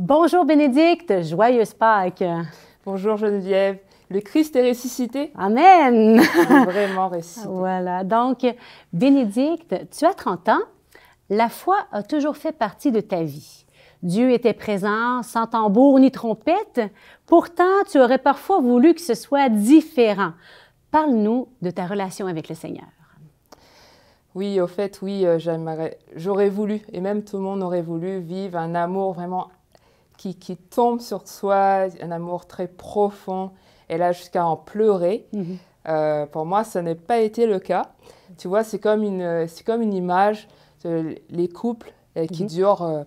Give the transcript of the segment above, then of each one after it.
Bonjour Bénédicte, joyeuse Pâques. Bonjour Geneviève, le Christ est ressuscité. Amen. Vraiment ressuscité. Voilà, donc Bénédicte, tu as 30 ans. La foi a toujours fait partie de ta vie. Dieu était présent sans tambour ni trompette. Pourtant, tu aurais parfois voulu que ce soit différent. Parle-nous de ta relation avec le Seigneur. Oui, au fait, oui, j'aurais voulu, et même tout le monde aurait voulu vivre un amour vraiment qui tombe sur soi, un amour très profond, et là jusqu'à en pleurer. Pour moi, ça n'a pas été le cas. Tu vois, c'est comme une image, les couples qui durent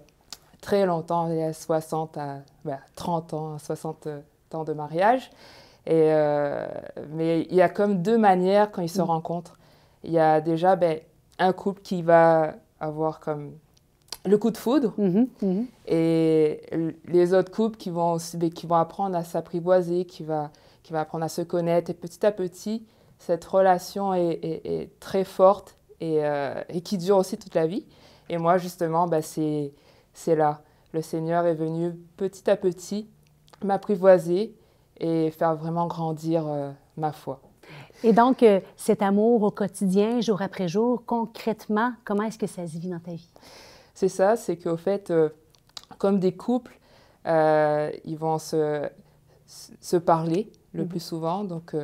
très longtemps, il y a 30 ans, 60 ans de mariage. Mais il y a comme deux manières quand ils se rencontrent. Il y a déjà un couple qui va avoir comme le coup de foudre et les autres couples qui vont apprendre à s'apprivoiser, qui va apprendre à se connaître. Et petit à petit, cette relation est très forte et qui dure aussi toute la vie. Et moi, justement, c'est là. Le Seigneur est venu petit à petit m'apprivoiser et faire vraiment grandir ma foi. Et donc, cet amour au quotidien, jour après jour, concrètement, comment est-ce que ça se vit dans ta vie? C'est ça, c'est qu'au fait, comme des couples, ils vont se parler le plus souvent. Donc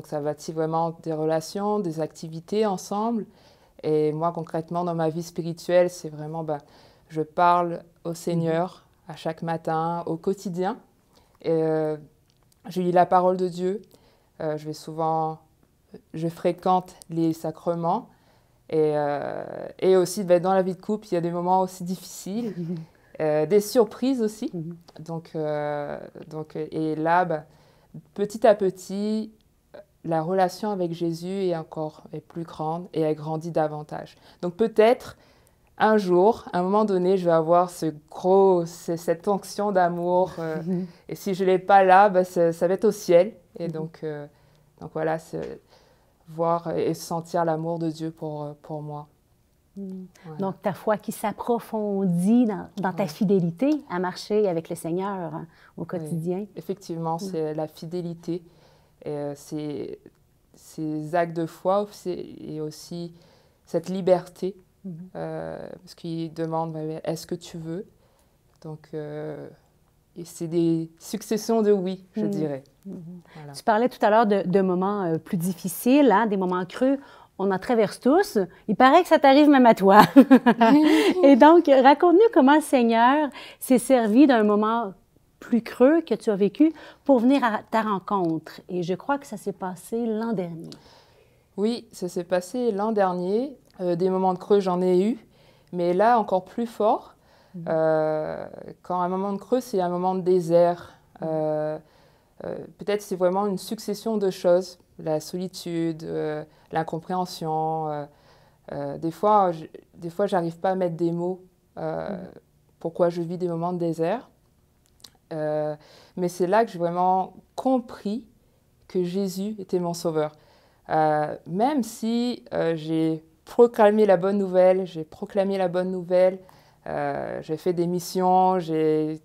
ça bâtit vraiment des relations, des activités ensemble. Et moi, concrètement, dans ma vie spirituelle, c'est vraiment, je parle au Seigneur à chaque matin, au quotidien. Et je lis la parole de Dieu. Je fréquente les sacrements. Et aussi, dans la vie de couple, il y a des moments aussi difficiles, des surprises aussi. Et là, petit à petit, la relation avec Jésus est plus grande et elle grandit davantage. Donc peut-être, un jour, à un moment donné, je vais avoir cette onction d'amour. Et si je ne l'ai pas là, ça va être au ciel. Et donc voilà, voir et sentir l'amour de Dieu pour moi. Voilà. Donc, ta foi qui s'approfondit dans ta fidélité à marcher avec le Seigneur au quotidien. Oui, effectivement, c'est la fidélité. Ces actes de foi et aussi cette liberté. Parce qu'il demande, est-ce que tu veux? Donc, et c'est des successions de oui, je dirais. Voilà. Tu parlais tout à l'heure de moments plus difficiles, hein, des moments creux. On en traverse tous. Il paraît que ça t'arrive même à toi. Et donc, raconte-nous comment le Seigneur s'est servi d'un moment plus creux que tu as vécu pour venir à ta rencontre. Et je crois que ça s'est passé l'an dernier. Oui, ça s'est passé l'an dernier. Des moments de creux, j'en ai eu. Mais là, encore plus fort. Quand un moment de creux, c'est un moment de désert. Peut-être c'est vraiment une succession de choses. La solitude, l'incompréhension. Des fois, j'arrive pas à mettre des mots pourquoi je vis des moments de désert. Mais c'est là que j'ai vraiment compris que Jésus était mon sauveur. Même si j'ai proclamé la bonne nouvelle, j'ai fait des missions, je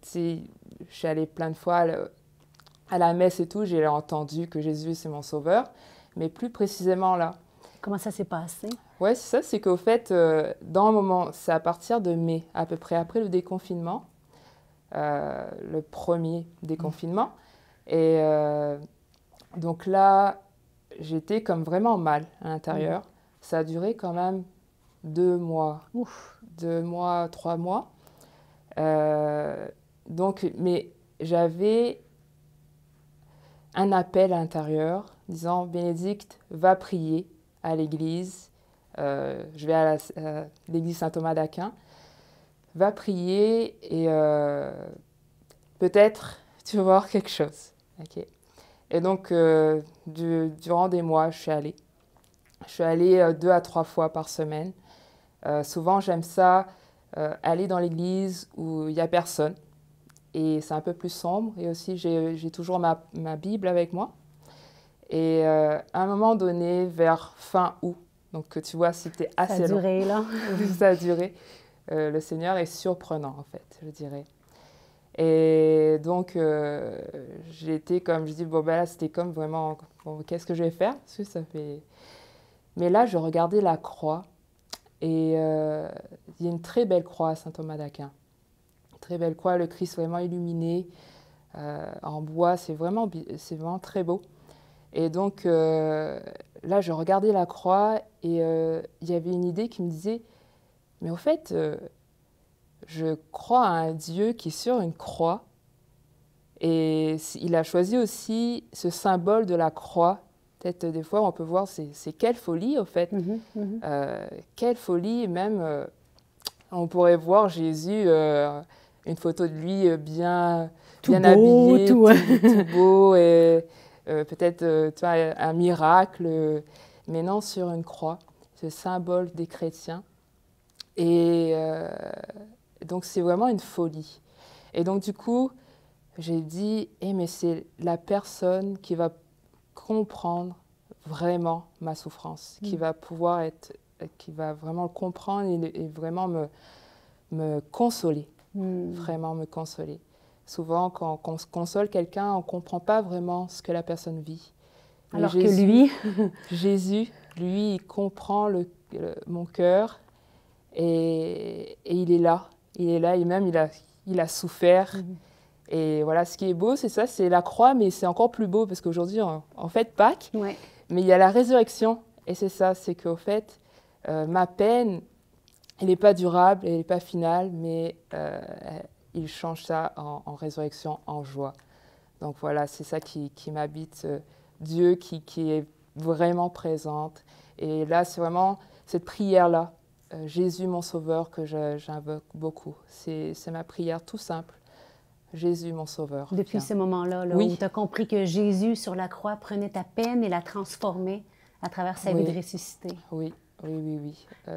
suis allée plein de fois à la messe et tout, j'ai entendu que Jésus c'est mon sauveur, mais plus précisément là. Comment ça s'est passé? Oui, c'est ça, c'est qu'au fait, dans un moment, c'est à partir de mai, à peu près après le déconfinement, le premier déconfinement, et donc là, j'étais comme vraiment mal à l'intérieur. Ça a duré quand même 2 mois, 2 mois, 3 mois. Mais j'avais un appel à l'intérieur disant « Bénédicte, va prier à l'église. Je vais à l'église Saint-Thomas d'Aquin. Va prier et peut-être tu vas voir quelque chose. Okay. » Et donc, durant des mois, je suis allée. Je suis allée 2 à 3 fois par semaine. Souvent, j'aime ça, aller dans l'église où il n'y a personne. Et c'est un peu plus sombre. Et aussi, j'ai toujours ma Bible avec moi. Et à un moment donné, vers fin août, donc tu vois, c'était assez long. Ça a duré, là. Ça a duré. Le Seigneur est surprenant, en fait, je dirais. Et donc, j'ai été comme, je dis, bon, ben là, c'était comme vraiment, bon, qu'est-ce que je vais faire? Parce que ça fait... Mais là, je regardais la croix, et il y a une très belle croix à Saint-Thomas d'Aquin. Très belle croix, le Christ vraiment illuminé, en bois, c'est vraiment très beau. Et donc, là, je regardais la croix, et il y avait une idée qui me disait, mais au fait, je crois à un Dieu qui est sur une croix, et il a choisi aussi ce symbole de la croix. Peut-être des fois, on peut voir, c'est quelle folie, au fait. Quelle folie, même, on pourrait voir Jésus, une photo de lui bien habillé, tout beau, et peut-être tu vois, un miracle, mais non, sur une croix, ce symbole des chrétiens. Et donc, c'est vraiment une folie. Et donc, du coup, j'ai dit, mais c'est la personne qui va comprendre vraiment ma souffrance, qui va pouvoir qui va vraiment le comprendre et vraiment me consoler, vraiment me consoler. Souvent, quand on console quelqu'un, on ne comprend pas vraiment ce que la personne vit. Mais alors Jésus, que lui... Jésus, lui, il comprend mon cœur, et il est là. Il est là, et même il a souffert. Et voilà, ce qui est beau, c'est ça, c'est la croix, mais c'est encore plus beau, parce qu'aujourd'hui, on fête Pâques, mais il y a la résurrection. Et c'est ça, c'est qu'au fait, ma peine, elle n'est pas durable, elle n'est pas finale, mais il change ça en résurrection, en joie. Donc voilà, c'est ça qui m'habite, Dieu qui est vraiment présente. Et là, c'est vraiment cette prière-là, Jésus mon Sauveur, que j'invoque beaucoup. C'est ma prière tout simple. Jésus, mon Sauveur. Depuis ce moment-là, où tu as compris que Jésus, sur la croix, prenait ta peine et la transformait à travers sa vie de ressuscité. Oui.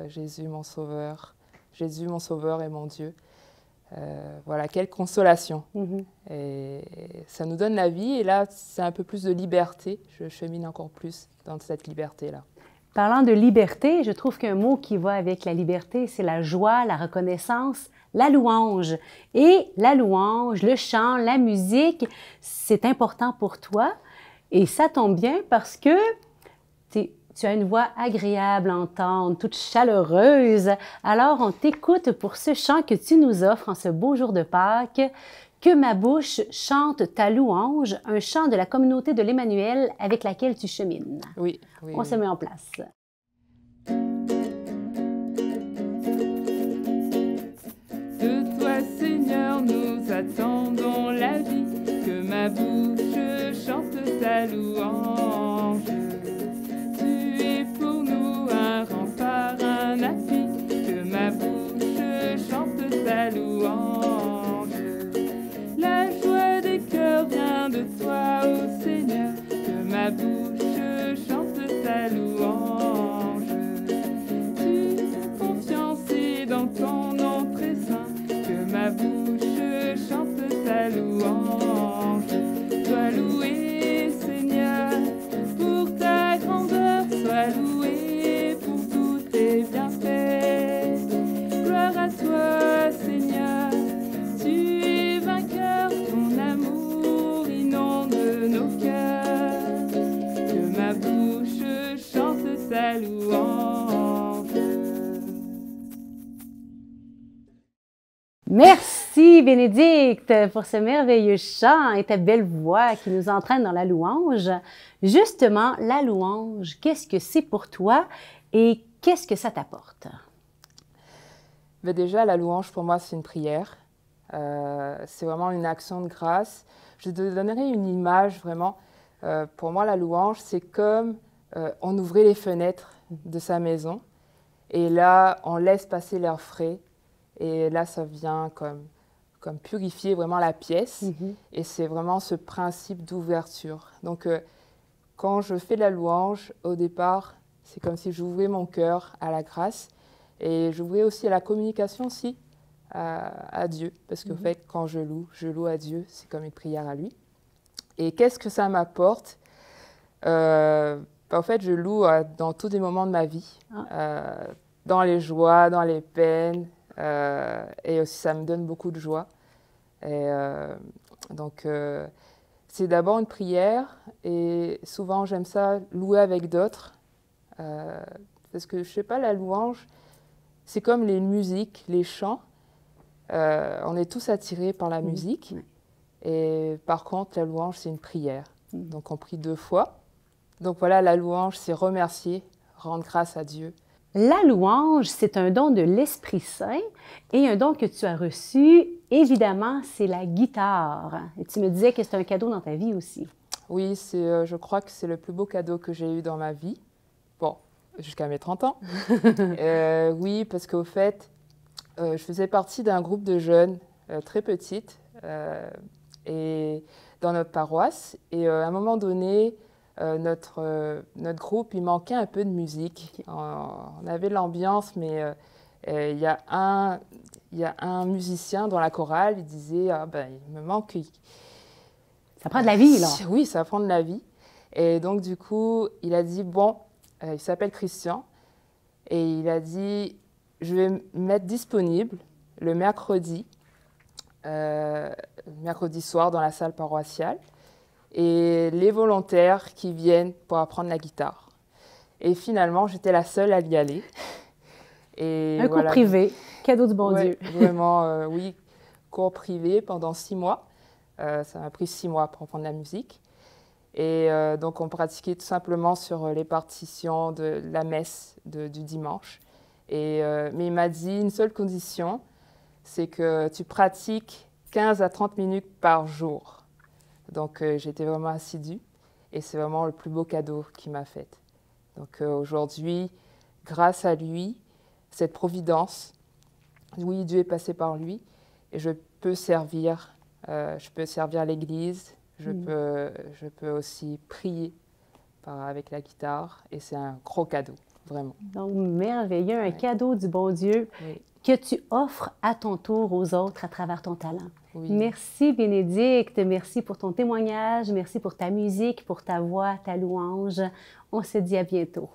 Jésus, mon Sauveur. Jésus, mon Sauveur et mon Dieu. Voilà, quelle consolation. Et ça nous donne la vie, et là, c'est un peu plus de liberté. Je chemine encore plus dans cette liberté-là. Parlant de liberté, je trouve qu'un mot qui va avec la liberté, c'est la joie, la reconnaissance, la louange. Et la louange, le chant, la musique, c'est important pour toi. Et ça tombe bien parce que tu as une voix agréable à entendre, toute chaleureuse. Alors, on t'écoute pour ce chant que tu nous offres en ce beau jour de Pâques. Que ma bouche chante ta louange, un chant de la communauté de l'Emmanuel avec laquelle tu chemines. Oui. On se met en place. De toi, Seigneur, nous attendons la vie, que ma bouche chante ta louange. Tu es pour nous un rempart, un appui, que ma bouche chante ta louange. La joie des cœurs vient de toi, ô Seigneur, que ma bouche chante ta louange. Tu confiance et dans ton nom très saint, que ma bouche chante ta louange. Sois loué, Seigneur, pour ta grandeur, sois loué pour tous tes bienfaits. Gloire à toi, Seigneur, tu es vainqueur, ton amour inonde nos cœurs. Que ma bouche chante ta louange. Merci Bénédicte pour ce merveilleux chant et ta belle voix qui nous entraîne dans la louange. Justement, la louange, qu'est-ce que c'est pour toi et qu'est-ce que ça t'apporte? Mais déjà, la louange pour moi, c'est une prière. C'est vraiment une action de grâce. Je te donnerai une image vraiment. Pour moi, la louange, c'est comme on ouvrait les fenêtres de sa maison et là, on laisse passer l'air frais. Et là, ça vient comme purifier vraiment la pièce. Et c'est vraiment ce principe d'ouverture. Donc, quand je fais la louange, au départ, c'est comme si j'ouvrais mon cœur à la grâce. Et j'ouvrais aussi à la communication aussi à Dieu. Parce qu'en fait, quand je loue à Dieu, c'est comme une prière à lui. Et qu'est-ce que ça m'apporte? En fait, je loue dans tous les moments de ma vie. Dans les joies, dans les peines. Et aussi, ça me donne beaucoup de joie. Et donc, c'est d'abord une prière et souvent j'aime ça louer avec d'autres. Parce que, je sais pas, la louange, c'est comme les musiques, les chants. On est tous attirés par la musique. Et par contre, la louange, c'est une prière. Donc, on prie 2 fois. Donc voilà, la louange, c'est remercier, rendre grâce à Dieu. La louange, c'est un don de l'Esprit Saint et un don que tu as reçu, évidemment, c'est la guitare. Et tu me disais que c'est un cadeau dans ta vie aussi. Oui, je crois que c'est le plus beau cadeau que j'ai eu dans ma vie. Bon, jusqu'à mes 30 ans. Oui, parce qu'au fait, je faisais partie d'un groupe de jeunes très petites et dans notre paroisse. Et à un moment donné, notre groupe, il manquait un peu de musique. On avait l'ambiance, mais il y a un musicien dans la chorale, il disait ah, ben, il me manque. Ça prend de la vie, là. Oui, ça prend de la vie. Et donc, du coup, il a dit bon, il s'appelle Christian, et il a dit je vais me mettre disponible le mercredi soir dans la salle paroissiale. Et les volontaires qui viennent pour apprendre la guitare. Et finalement, j'étais la seule à y aller. Et un cours privé, cadeau du bon Dieu. Vraiment, oui, cours privé pendant 6 mois. Ça m'a pris 6 mois pour apprendre la musique. Et donc, on pratiquait tout simplement sur les partitions de la messe du dimanche. Mais il m'a dit une seule condition, c'est que tu pratiques 15 à 30 minutes par jour. Donc, j'étais vraiment assidue et c'est vraiment le plus beau cadeau qu'il m'a fait. Donc, aujourd'hui, grâce à lui, cette providence, oui, Dieu est passé par lui et je peux servir l'Église, je peux aussi prier avec la guitare et c'est un gros cadeau, vraiment. Donc, merveilleux, un cadeau du bon Dieu. Oui. Que tu offres à ton tour aux autres à travers ton talent. Oui. Merci Bénédicte, merci pour ton témoignage, merci pour ta musique, pour ta voix, ta louange. On se dit à bientôt.